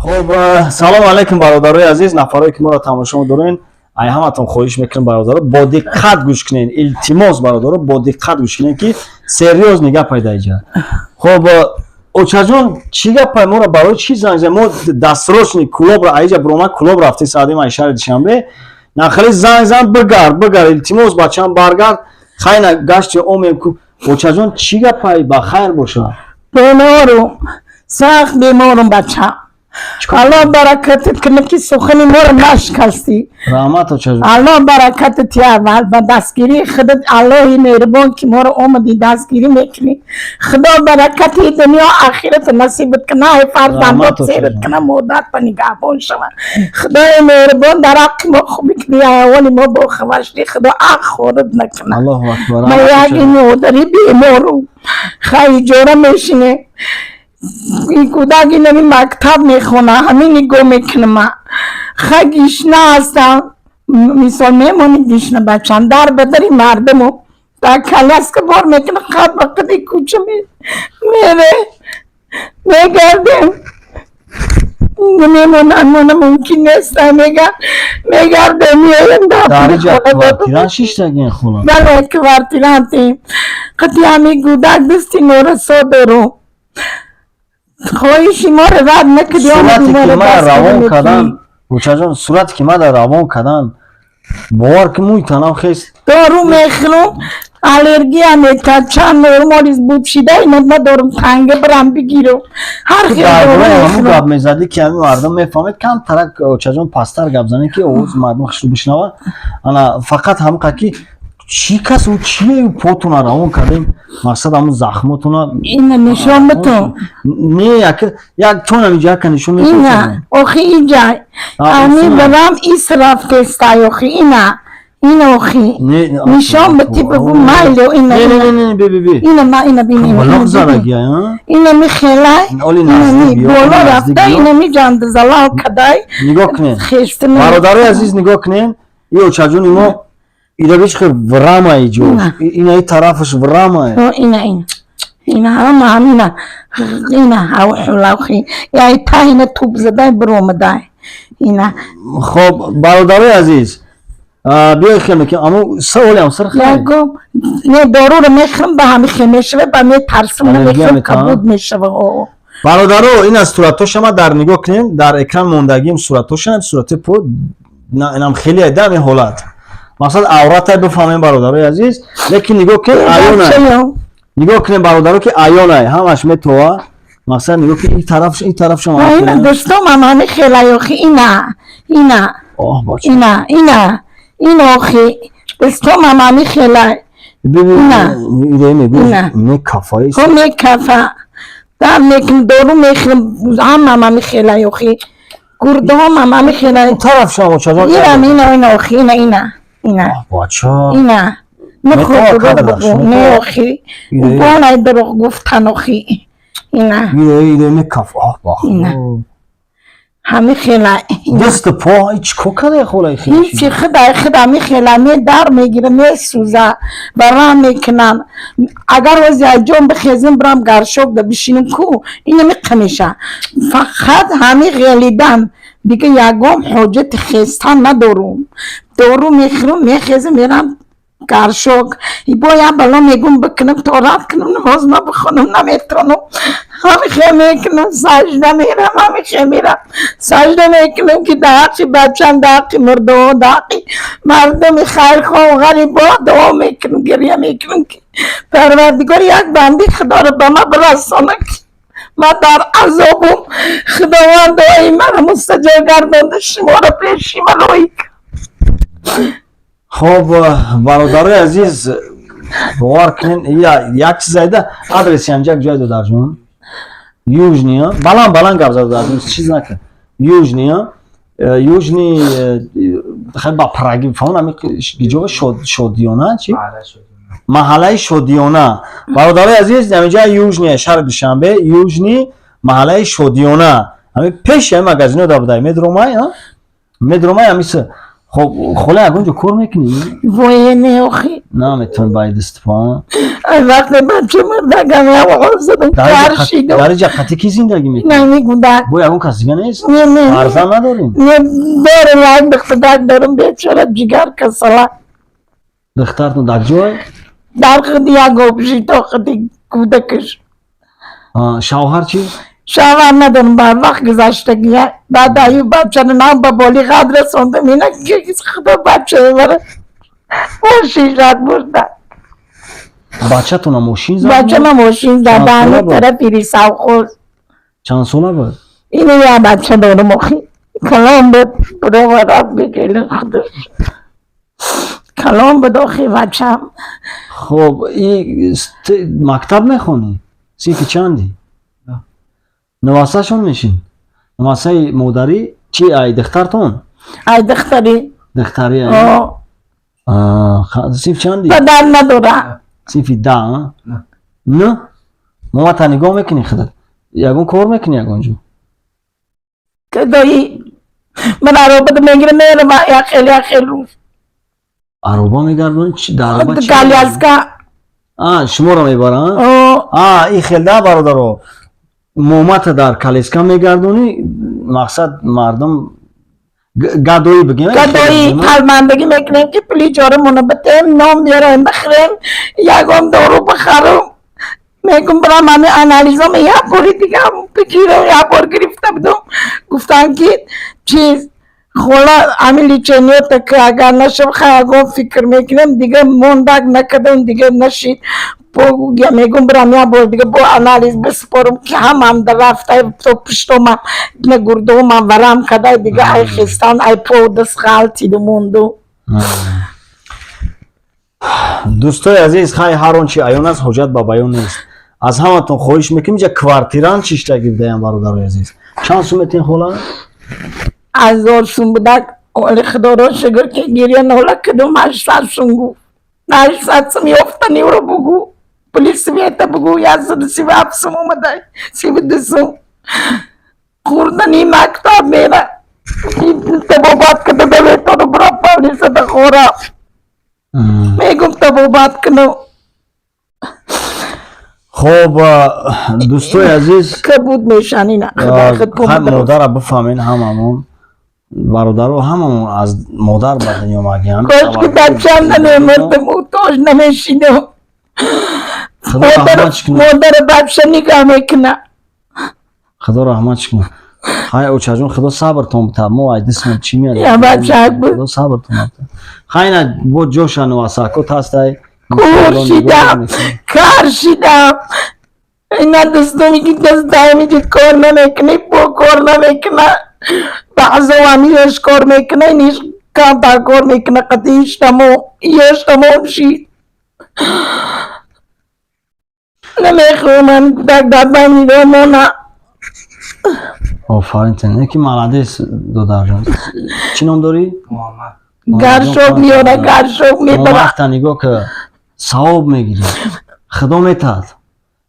خب سلام علیکم برادرای عزیز، نفرایی که ما را تماشا می‌دارین، ای همتون خواهش میکنم برادرها با دقت گوش کنین. التماس برادرها با دقت گوش کنین که سریوز نگاه پیدا ایجا. خب اوچا جان چی گپ ما را برای چی زنگ زدی؟ ما دستروشنی کلوب را ایجا بروما کلوب رفتی ساعتی ما اشاره دوشنبه نخلی زنگ زدم بگرد التماس بچه‌ام برگرد خیلی گشت اومم کو اوچا جان چی گپ با خیر باشه. بیمارم سخت بیمارم بچه الله برکتت کنه که سخنی مورا نشکستی. رحمت اوچا جان. الله برکتت اول با دستگیری خودت الله مهربان که مورا اومدی دستگیری میکنی. خدا برکتی دنیا آخرت نصیبت کنه فرزندات سیرت کنه مودت پا نگهبان شود. خدای مهربان در حق ما خوبی کنی اولی ما با خوشتی خدا حق خورد نکنه. الله اکبر. ما یکی مادری بیمارم خیلی جوره میشینه. این کودکی نمی مکتب میخونه همین نگاه میکنم خیلی گشنه هستم مثال میمونی گشنه بچم در بدری مردمو در کلاس که بار میکنه خط وقتی کوچه میره میگردیم نمیمونن ممکن نیست میگردیم میایم در جا کوارتیران شیشتگین خونه بله کوارتیران تیم قطعی همی کودک دستی نورسو برو خواهی شما رو رد نکدی صورتی که ما روان کردن اوچا جان صورتی که ما در روان کردن باور که موی تنم خیست دارو میخورم الرژی هم میکرد چند نورمالیز بود شده اینه ما دارم تنگه برم بگیرم هر خیلی دارو میخورم گب میزدی که همین مردم میفهمید کم ترک اوچا جان پستر گب زنی که اوز مردم خشتو بشنوه انا فقط هم که چی کس و چیه پوتونا روان کردیم مقصد همون زخمتونا اینه نشون بتون نه یک چون همیجا که نشون میتون اینه اخی اینجا امی برام ایس رفته استای اخی اینه اخی نشون بتی بگو مایلو اینه نه بی اینه ما اینه بینیم بلغ زرگی ها اینه میخیله اینه بولا رفته اینه می جاند زلال کدای نگاه کنین برادرای عزیز نگاه کنین یه اوچا جون ما ایده بیش که ورامه ایجوش اینه طرفش ورامه اینه همینه او حلاخی یعنی تا اینه توب زده برومده اینه خب برادرای عزیز بیای خیمه که اما سوالی هم سر خیلی نه دارو رو میخرم به همی خیمه شوه به می ترسم رو میخرم کبود میشوه برادرو این از صورتاش ما در نگاه کنیم در اکران موندگیم صورتاش هم صورت پو اینم خیلی عده می حالت مقصد عورت های بفهمیم برادرای عزیز لیکن نگاه کن آیونه نگاه کنیم برادرو که آیونه همش میتوه مقصد نگاه که این طرف شما اینه دوستم همه خیلی اخی اینه اخی دوستم همه خیلی اینه میکفایی خب میکفه در میکن دارو میخرم همه خیلی اخی گرده همه خیلی طرف شما چرا اینه اخی اینه بچه اینه نخور دروغ نه اخی بانای دروغ گفتن اخی اینه میکف اینه همه خیلی دست پا هیچ کوکره خولای خیلی هیچی خدا می خیلی می در میگیره می سوزه برام میکنم اگر وزی جون بخیزم برام گرشوک ده بشینم کو اینه میقمیشه فقط همه غلیدم دیگه یکم حجت خیستان ندارم دارو میخورم میخیزم میرم گرشوک باید بالا میگم بکنم تورات کنم نماز ما بخونم نمیتونم همیشه میکنم سجده میرم سجده میکنم که داقی بچن داقی مردم خیر خواه غریبا دعا میکنم گریه میکنم که پروردگار یک بندی خدا رو به ما برسانه ما در عذابم خداوند دعای من مستجاب گردانده شما رو پیشی ملائک. خب برادرای عزیز باور کنین یک چیز ایده آدرسی همجا جای دو در جون یوجنی ها بلان گفت در جون چیز نکن یوجنی خیلی با پراگی فون همی گیجوه شودیونه چی؟ محله شودیونه برادرای عزیز همجا یوجنی شهر دوشنبه یوجنی محله شودیونه همی پیش هم مگزینو دا بودای میدرومای همیسه خب خلا اگونجا کار میکنی؟ وای نه آخی نه میتونی باید استفا وقت بچه مردگم یا آقا زدم کرشیدم در جقتی کی زندگی میکنی؟ نه میگوندن بوی اگون کسی دیگه نیست؟ نه ارزان نداریم؟ نه دارم این دختر دارم بیچاره جگر کسلا دخترتون در جای؟ در خودی یا گوبشی تا خودی کودکش شوهر چی؟ شوهر ندارم بر وقت گذشتگیه بعد ایو بچه نام با بالی قدر رسوندم اینه که خدا بچه ببره ماشین رد بردن بچه تون ماشین زد؟ بچه ما ماشین زدن طرف پیری سوخوز چند ساله بود؟ اینه یه بچه داره مخی کلام بود برو ورد بگیرن خودش کلام بود آخی بچه هم خب این مکتب میخونی؟ سیفی چندی؟ نواسه شون میشین؟ نواسه مادری؟ چی ای دخترتون؟ ای دختری دختری ای؟ سیف چندی؟ پدر نداره سیفی ده؟ نه؟ ماما تا نگاه میکنی خودت؟ یگون کار میکنی یگونجو؟ که دایی من عربت میگیره میره با یا خیلی روز عربا میگردون؟ در عربا چی؟ کالی از که شما رو میبرن؟ این خیلی ده برادرو مومت در کالیسکا میگردونی مقصد مردم گدایی بگیم گدایی پرماندگی میکنیم که پلی جارمونو بتیم نام بیارم بخریم یکم دارو بخرم میگم برام همه انالیزم یه باری دیگه بگیرم یه بار گرفته بودم گفتن که چیز خولا عملی چنیت که اگر نشم خیلی فکر میکنم دیگه موندگ نکدم دیگه نشید یا میگم برام یه بار دیگه با انالیز بسپارم که هم در رفته تو پشتم نگردم ورم کده دیگه ای خستان ای پو دست غلطی موندو دوستای عزیز خیلی هر آنچه عیان است حجت به بیان نیست از همتون خواهش میکنم اینجا کوارتیران چیشتا گیردهیم برادرای عزیز چند سومتین خولا؟ 1000 سوم بودک ولی خدا را شکر که گیریه نولا کدوم 800 سوم گو 800 سوم یافتنی رو بگو پلیس بیایتا بگو 137 سوم اومده 32 سوم خوردنی مکتب میره تبابات کده دویتا رو برا پالیس ده خورا میگم تبابات کنو خب دوستای عزیز که بود میشنی نه خیلی مادر را بفهمین هممون برادر و هممون از مادر به دنیا مگیم کاش که بچه هم نمیمردم محتاج نمیشیدم خدا رحمتش کنه مادر بچه نگاه میکنه خدا رحمتش کنه خیلی اوچه جون خدا صبرتون بتا مو ای دسم چی میاد یا بچه بود خدا صبرتون بتا خیلی بود جوشن و ساکوت هستی کورشیدم کرشیدم اینا دستو میگی دست دایمی جد کار نمیکنه پو کار نمیکنه بعضا همیش کار میکنه نیش کام تا کار میکنه قدیش تمو یش تمام شید نمیخونم دک دادم میدم آفرین تنه که مالادیس دو درجان چی نام داری؟ گرشوب میاره گرشوب میبره وقت نگاه که ثواب میگیری خدا میتاد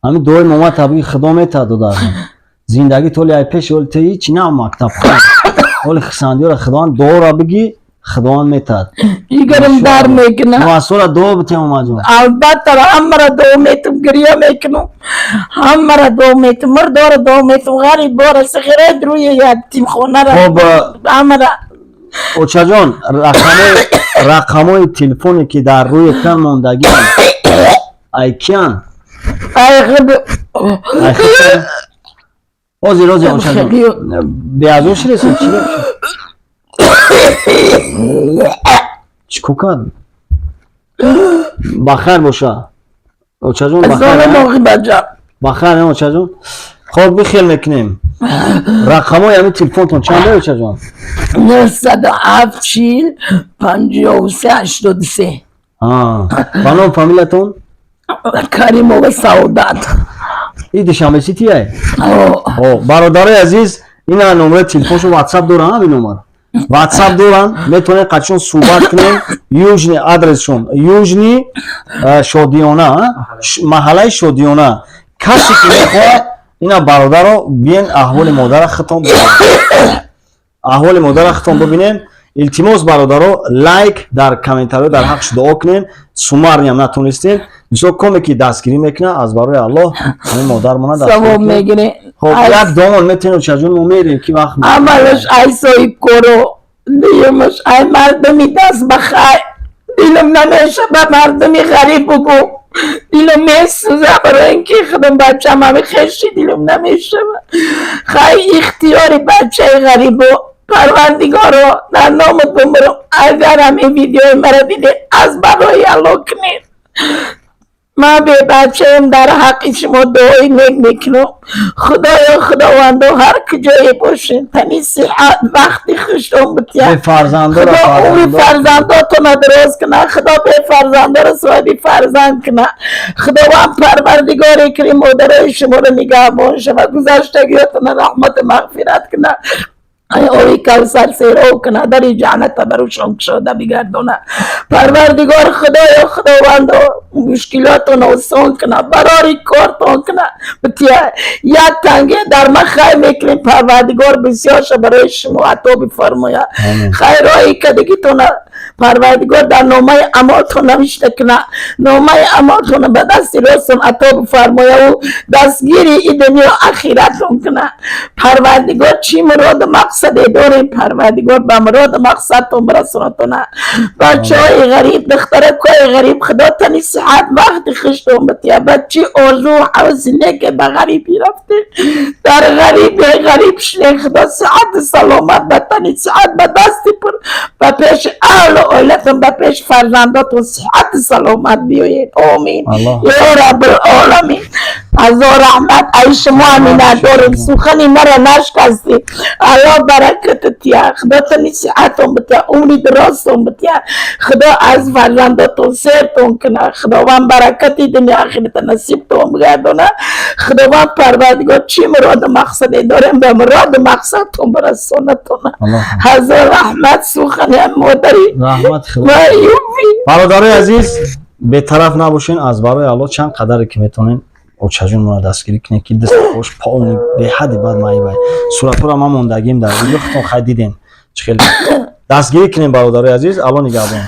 همین دوی ماما طبیعی خدا میتاد دو درجان زندگی تولی ای پیش ولی تی چی نه مکتب خواهد ولی خساندی را خدا دو را بگی خدا میتاد جگرم در میکنه مواسورا دو بتیم ماجون البته همرا دو میتم گریه میکنم همرا دو میتم مردار دو میتم غریب بار سخیره دروی یتیم خونه را خب همرا اوچا جان رقمای تلفنی که در روی کن موندگی ای کیان ای خود ای خود روزی اوچا جان بیازوش رسید چی بخشید چی کوکن بخیر باشه اوچا جون بخیر اوچا جون خب بخیر میکنیم رقمای همین تلفنتون چنده اوچا جان 907 40 53 83 بانام فامیلتون کریمو سعادت این دوشنبه سیتیه برادرای عزیز این نمره تلفنشون واتساپ دارن همین نمره واتساپ دارن میتونه قدشون صحبت کنیم یوجنی ادرسشون یوجنی شودیونا محله شودیونا کسی که میخواد اینا برادر رو بیین احوال مادر ختم ببینین احوال مادر ختم ببینین илтимос бародаро лайк дар комментариё дар ҳақш дуо кунен. сумарниам натонистен бисёр коме ки дастгирӣ мекунад аз барои Аллоҳ ҳамин модармона савоб мегире. хоб як домон метонем чаҷун мо мерем ки вақт амалаш ай соҳиб коро диюмаш ай мардуми даст ба хай дилам намеша ба мардуми ғариб бугу дилам месӯза барои ин ки худам бачаам ҳами хеши дилам намешава хай ихтиёри бачаи ғарибо парвардигоро дар номи бумрам агар ҳамин видеои маро диде аз барои Аллоҳ кунед من به بچه‌ام در حق شما دعای میکنم خدایا خداوندو هر کجای باشین تنی صحت وقتی خوشتون بتیم خدا اون فرزنداتون درست کنه خدا به فرزندا رو صاحب فرزند کنه خداوند پروردگار کریم مادرای شما رو نگهبان شما گذشتگیاتون رحمت مغفرت کنه اوی کوثر سیرو کنه در جنت براشون شده بگردونه پروردگار خدایا خداوند مشکلاتون آسان کنه برای کارتون کنه بتیه یک تنگه در من خیر میکنیم پروردگار بسیارش برای شما عطا بفرمایه خیرهایی که دیگه پروردگار در نامه اعمالتون نوشته کنه نامه اعمالتون به دست راستون عطا بفرمایه و دستگیری این دنیا آخرتون کنه پروردگار چی مراد مقصد داریم پروردگار به مراد مقصدتون برسونتونه بچه‌های غریب دخترکای غریب خدا تنی صحت وقتی خوشتون بتیه بچه آرزو حوزینه که به غریبی رفته در غریب شنه خدا صحت سلامت به تنی صحت به دستی پر به پیش اهل اولتون به پیش فرزنداتون صحت سلامت بیایید آمین یا رب العالمین از رحمت ای شما امینه داریم سخنی مرا نشکستی الله برکت تیا خدا تنی صحتون بتیا عمری درستون بتیا خدا از فرزنداتون سرتون کنه خداوند برکتی دنیا آخرت نصیبتون بگردونه خداوند پروردگار چی مراد مقصدی داریم به مراد مقصدتون برسونتونه هزار رحمت سخنی مادری رحمت خدا برادرای عزیز بی‌طرف نباشین از برای الله چند قدری که میتونین او چجون مون دستگیری کنه که دست خوش پاونی به حدی بعد مایی بای صورت رو ما موندگیم در ویدیو خودتون خیلی دیدین چه خیلی دستگیری کنین برادرای عزیز الان نگهبان